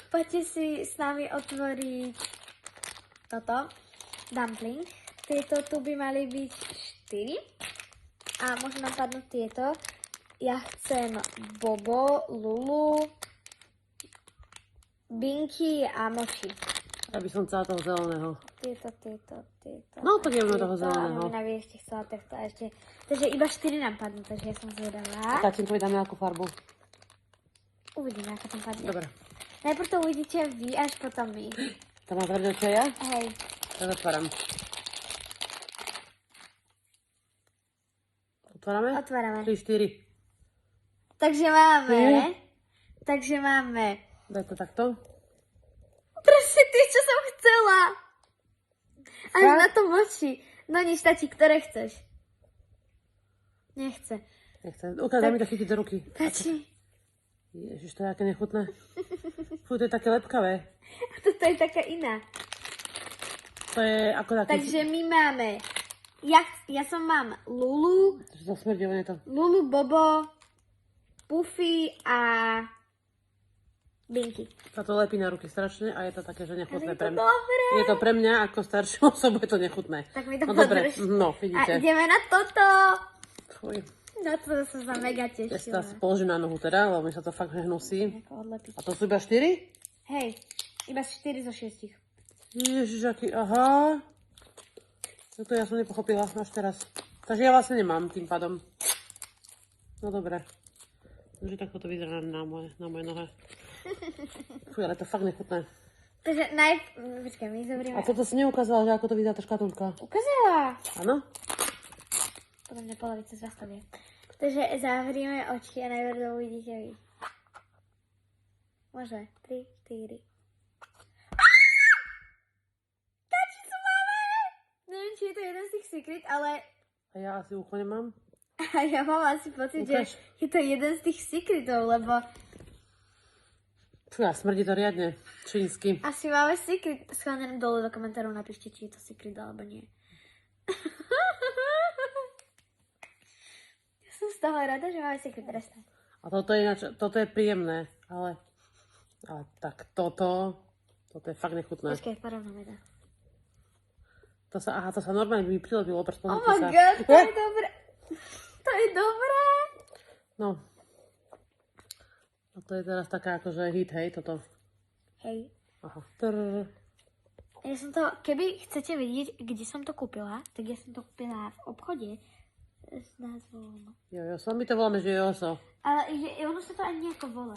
Poďte si s nami otvoriť toto, dumpling. Tieto tu by mali byť 4. A môžu nám padnúť tieto. Ja chcem Bobo, Lulu, Binky a Moši. Ja by som chcela toho zeleného. Tieto. No, tak jeme toho zeleného. A Mamina by ešte chcela takto a ešte. Takže iba 4 nám padnú, takže ja som zvedavá. A tatínkovi dáme akú farbu? Uvidíme, ako tam padne. Dobre. Najprv to uvidíte vy, až potom my. To mám pravde, čo ja? Hej. Tak otváram. Otvárame? Otvárame. 3, 4. Takže máme. Daj to takto. Presne tie, čo som chcela. Až Fakt? na to moči. No nič, tati, ktoré chceš? Nechce. Ukáž, daj mi to chytiť do ruky. Tati. Ježiš, to je aké nechutné. Fú, to je také lepkavé. A toto je taká iná. To je ako taký... Takže my máme. Ja som mám Lulu, To smrdí, je to. Lulu, Bobo, Puffy a Binky. Sa to lepí na ruky strašne a je to také, že Ale nechutné je pre to mňa. dobré. Je to pre mňa ako staršiu osobu, je to nechutné. Tak mi to No dobre, podrž. no, A vidíte. ideme na toto. Fuj. Na to som sa mega Ja si tešila. to položím na nohu teda, lebo mi sa to fakt že hnusí. Ako odlepiť. A to sú iba 4? Hej, iba 4 zo 6. Ježiš, aký, aha. No to ja som nepochopila až teraz. Takže ja vlastne nemám tým pádom. No dobre. Takže takto to vyzerá na moje nohe. Fuj, ale to fakt nechutné. Takže počkaj, my zoberieme. A toto si neukázala, že ako to vyzerá tá škatulka. Ukázala. Áno? Podľa mňa polovica z vás to vie. Takže zavrieme oči a najprv to uvidíte vy. Môže. 3, 4. Tati, co máme? Neviem, či je to jeden z tých secret, ale A ja asi ucho nemám. a ja mám asi pocit, Ukáž. že je to jeden z tých secretov, lebo Fú, a smrdí to riadne. Čínsky. asi máme secret. Schválne dole do komentárov napíšte, či je to secret alebo nie. Ja som z toho rada, že máme secret restaurant. A toto je príjemné, ale tak toto je fakt nechutné. Počkaj, porovnáme to. To sa normálne by mi prilepilo, Oh predstavte my sa. god, to je dobré. To je dobré. No. A to je teraz taká akože hit, hej, toto. Hej. Aha. Ja som to, keby chcete vedieť, kde som to kúpila, tak ja som to kúpila v obchode s názvom. Jojo, my to voláme, že jojo. Ale ono sa to ani nejako volá.